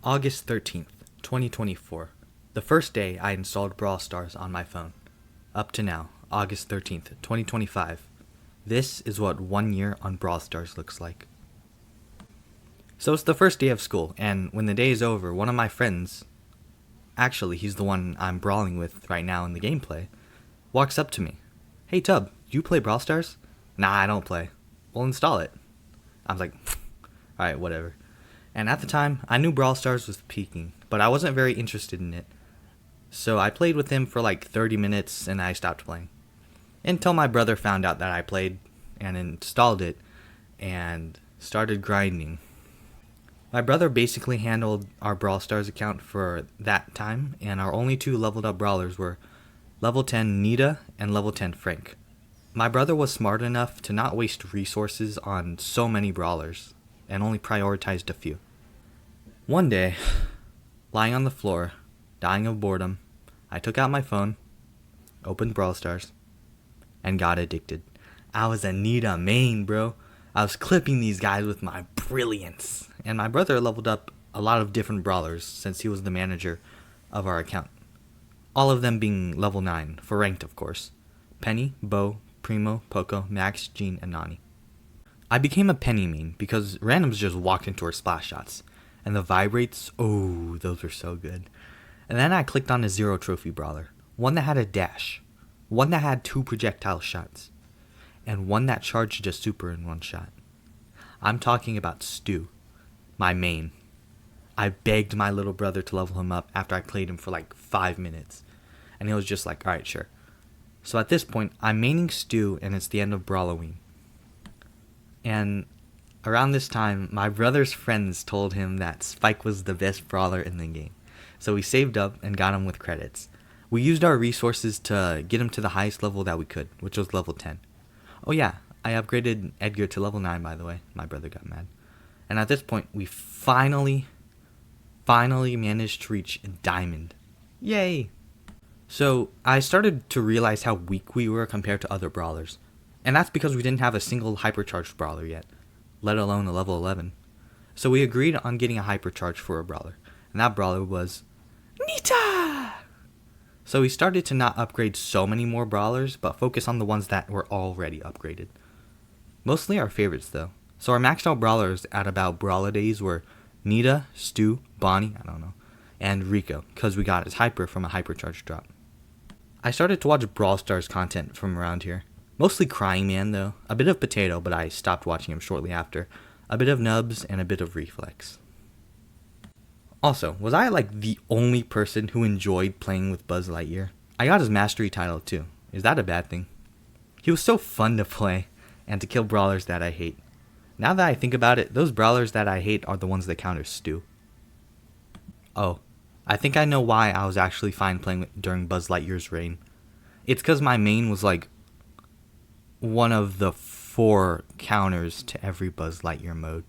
August 13th, 2024. The first day I installed Brawl Stars on my phone. Up to now, August 13th, 2025. This is what 1 year on Brawl Stars looks like. So it's the first day of school, and when the day is over, one of my friends, actually he's the one I'm brawling with right now in the gameplay, walks up to me. "Hey Tub, do you play Brawl Stars?" "Nah, I don't play." "Well, install it." I was like, alright, whatever. And at the time, I knew Brawl Stars was peaking, but I wasn't very interested in it. So I played with him for like 30 minutes and I stopped playing. Until my brother found out that I played and installed it and started grinding. My brother basically handled our Brawl Stars account for that time, and our only two leveled up brawlers were level 10 Nita and level 10 Frank. My brother was smart enough to not waste resources on so many brawlers, and only prioritized a few. One day, lying on the floor, dying of boredom, I took out my phone, opened Brawl Stars, and got addicted. I was a Nita main, bro. I was clipping these guys with my brilliance. And my brother leveled up a lot of different brawlers since he was the manager of our account. All of them being level 9, for ranked of course. Penny, Bo, Primo, Poco, Max, Jean, and Nani. I became a Penny main because randoms just walked into her splash shots. And the vibrates, oh, those were so good. And then I clicked on a 0 trophy brawler. One that had a dash. One that had 2 projectile shots. And one that charged a super in one shot. I'm talking about Stu, my main. I begged my little brother to level him up after I played him for like 5 minutes. And he was just like, alright, sure. So at this point, I'm maining Stu and it's the end of Brawloween. And around this time, my brother's friends told him that Spike was the best brawler in the game. So we saved up and got him with credits. We used our resources to get him to the highest level that we could, which was level 10. Oh yeah, I upgraded Edgar to level 9 by the way. My brother got mad. And at this point, we finally managed to reach Diamond. Yay! So I started to realize how weak we were compared to other brawlers. And that's because we didn't have a single hypercharged brawler yet, let alone a level 11. So we agreed on getting a hypercharge for a brawler, and that brawler was Nita! So we started to not upgrade so many more brawlers, but focus on the ones that were already upgraded. Mostly our favorites though. So our maxed out brawlers at about Brawler Days were Nita, Stu, Bonnie, and Rico, because we got his hyper from a hypercharge drop. I started to watch Brawl Stars content from around here. Mostly Crying Man though, a bit of Potato, but I stopped watching him shortly after, a bit of Nubs, and a bit of Reflex. Also, was I like the only person who enjoyed playing with Buzz Lightyear? I got his mastery title too. Is that a bad thing? He was so fun to play, and to kill brawlers that I hate. Now that I think about it, those brawlers that I hate are the ones that counter Stu. Oh, I think I know why I was actually fine playing during Buzz Lightyear's reign. It's because my main was like one of the 4 counters to every Buzz Lightyear mode.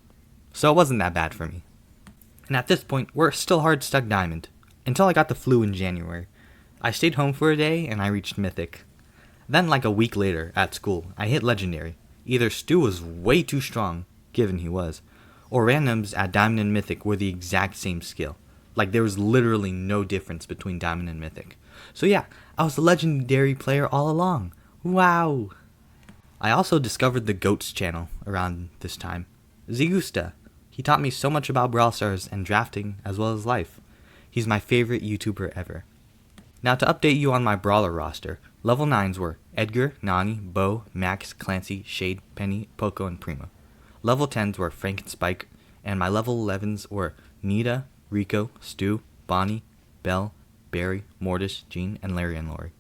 So it wasn't that bad for me. And at this point, we're still hard stuck Diamond. Until I got the flu in January. I stayed home for a day and I reached Mythic. Then like a week later, at school, I hit Legendary. Either Stu was way too strong, given he was, or randoms at Diamond and Mythic were the exact same skill. Like there was literally no difference between Diamond and Mythic. So yeah, I was a Legendary player all along. Wow! I also discovered the GOATS channel around this time. Zigusta. He taught me so much about Brawl Stars and drafting as well as life. He's my favorite YouTuber ever. Now to update you on my brawler roster, level 9s were Edgar, Nani, Bo, Max, Clancy, Shade, Penny, Poco, and Primo. Level 10s were Frank and Spike, and my level 11s were Nita, Rico, Stu, Bonnie, Belle, Barry, Mortis, Jean, and Larry and Lori.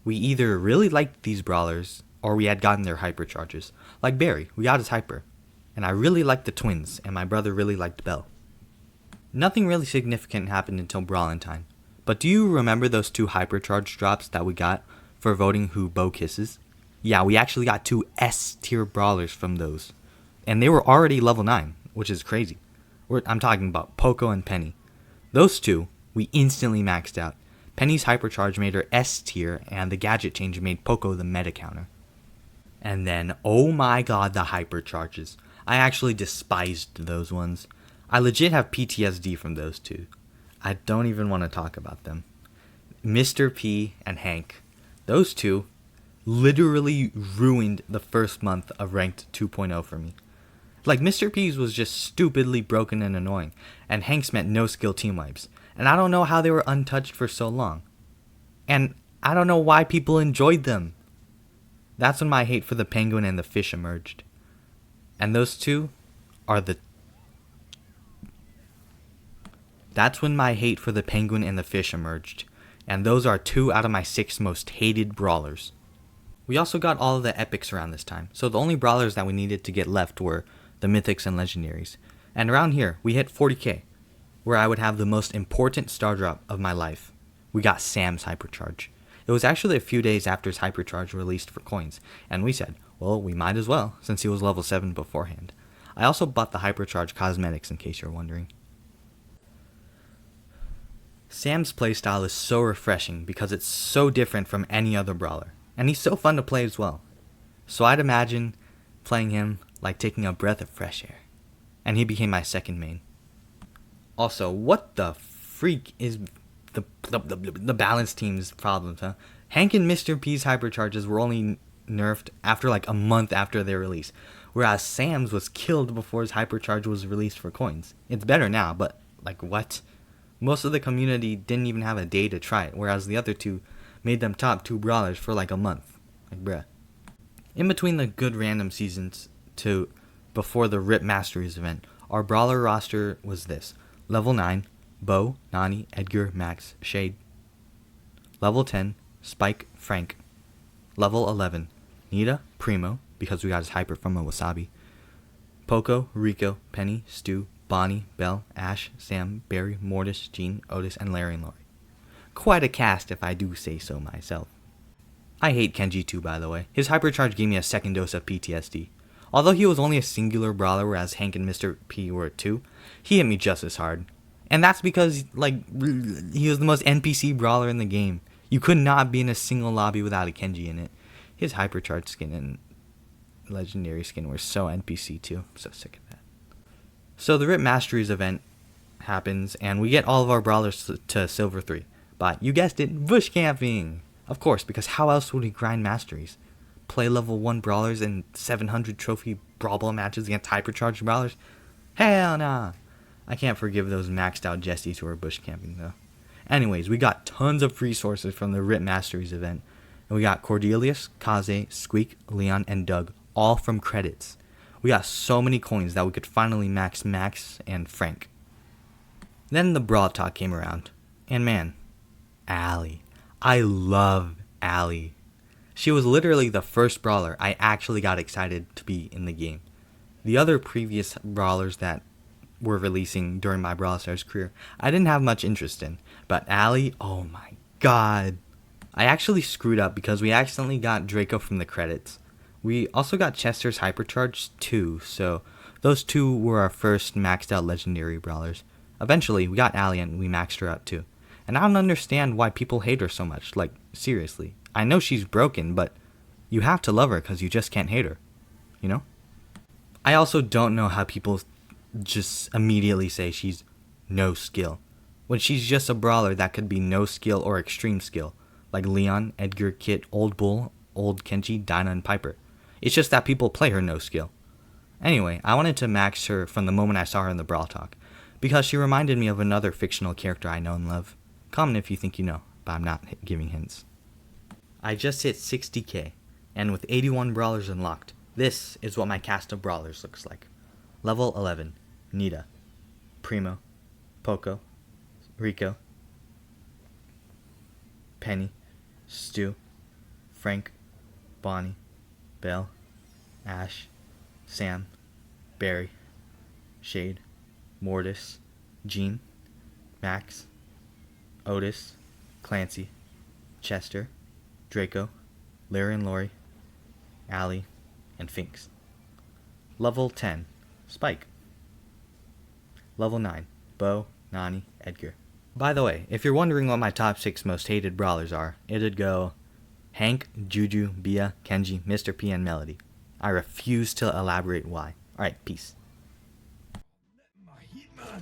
We either really liked these brawlers, or we had gotten their hypercharges. Like Barry, we got his hyper. And I really liked the twins, and my brother really liked Belle. Nothing really significant happened until Brawlentine. But do you remember those 2 hypercharge drops that we got for voting who Bo kisses? Yeah, we actually got 2 S tier brawlers from those. And they were already level 9, which is crazy. I'm talking about Poco and Penny. Those 2, we instantly maxed out. Penny's hypercharge made her S tier, and the gadget change made Poco the meta counter. And then, oh my god, the hypercharges. I actually despised those ones. I legit have PTSD from those two. I don't even want to talk about them. Mr. P and Hank. Those two literally ruined the first month of ranked 2.0 for me. Like, Mr. P's was just stupidly broken and annoying, and Hank's meant no skill team wipes. And I don't know how they were untouched for so long. And I don't know why people enjoyed them. That's when my hate for the penguin and the fish emerged. And those two are the... That's when my hate for the penguin and the fish emerged. And those are 2 out of my 6 most hated brawlers. We also got all of the epics around this time, so the only brawlers that we needed to get left were the mythics and legendaries. And around here, we hit 40k, where I would have the most important star drop of my life. We got Sam's Hypercharge. It was actually a few days after his Hypercharge released for coins, and we said, well, we might as well, since he was level 7 beforehand. I also bought the Hypercharge cosmetics, in case you're wondering. Sam's playstyle is so refreshing because it's so different from any other brawler, and he's so fun to play as well. So I'd imagine playing him like taking a breath of fresh air, and he became my second main. Also, what the freak is the balance team's problems, huh? Hank and Mr. P's hypercharges were only nerfed after like a month after their release, whereas Sam's was killed before his hypercharge was released for coins. It's better now, but like what? Most of the community didn't even have a day to try it, whereas the other two made them top 2 brawlers for like a month. Like, bruh. In between the good random seasons to before the RIP Masteries event, our brawler roster was this. Level 9, Bo, Nani, Edgar, Max, Shade. Level 10, Spike, Frank. Level 11, Nita, Primo, because we got his hyper from a Wasabi. Poco, Rico, Penny, Stu, Bonnie, Belle, Ash, Sam, Barry, Mortis, Jean, Otis, and Larry and Lori. Quite a cast if I do say so myself. I hate Kenji too, by the way. His hypercharge gave me a second dose of PTSD. Although he was only a singular brawler whereas Hank and Mr. P were 2, he hit me just as hard. And that's because, like, he was the most NPC brawler in the game. You could not be in a single lobby without a Kenji in it. His hypercharge skin and legendary skin were so NPC too. I'm so sick of that. So the RIP Masteries event happens, and we get all of our brawlers to Silver 3. But, you guessed it, bush camping! Of course, because how else would we grind Masteries? Play level 1 brawlers in 700 trophy Brawl Ball matches against hypercharged brawlers? Hell nah! I can't forgive those maxed out Jessies who are bush camping though. Anyways, we got tons of resources from the RIP Masteries event. And we got Cordelius, Kaze, Squeak, Leon, and Doug, all from credits. We got so many coins that we could finally max Max and Frank. Then the Brawl Talk came around. And man, Allie. I love Allie. She was literally the first brawler I actually got excited to be in the game. The other previous brawlers that were releasing during my Brawl Stars career, I didn't have much interest in. But Allie, oh my god. I actually screwed up because we accidentally got Draco from the credits. We also got Chester's Hypercharge too, so those 2 were our first maxed out legendary brawlers. Eventually, we got Allie and we maxed her out too. And I don't understand why people hate her so much, like, seriously. I know she's broken, but you have to love her because you just can't hate her, you know? I also don't know how people just immediately say she's no skill, when she's just a brawler that could be no skill or extreme skill, like Leon, Edgar, Kit, Old Bull, Old Kenji, Dinah, and Piper. It's just that people play her no skill. Anyway, I wanted to max her from the moment I saw her in the Brawl Talk, because she reminded me of another fictional character I know and love. Comment if you think you know, but I'm not giving hints. I just hit 60k, and with 81 brawlers unlocked, this is what my cast of brawlers looks like. Level 11, Nita, Primo, Poco, Rico, Penny, Stu, Frank, Bonnie, Belle, Ash, Sam, Barry, Shade, Mortis, Jean, Max, Otis, Clancy, Chester, Draco, Larry and Lori, Allie, and Finks. Level 10, Spike. Level 9, Bo, Nani, Edgar. By the way, if you're wondering what my top 6 most hated brawlers are, it'd go Hank, Juju, Bia, Kenji, Mr. P, and Melody. I refuse to elaborate why. Alright, peace. My Hitman!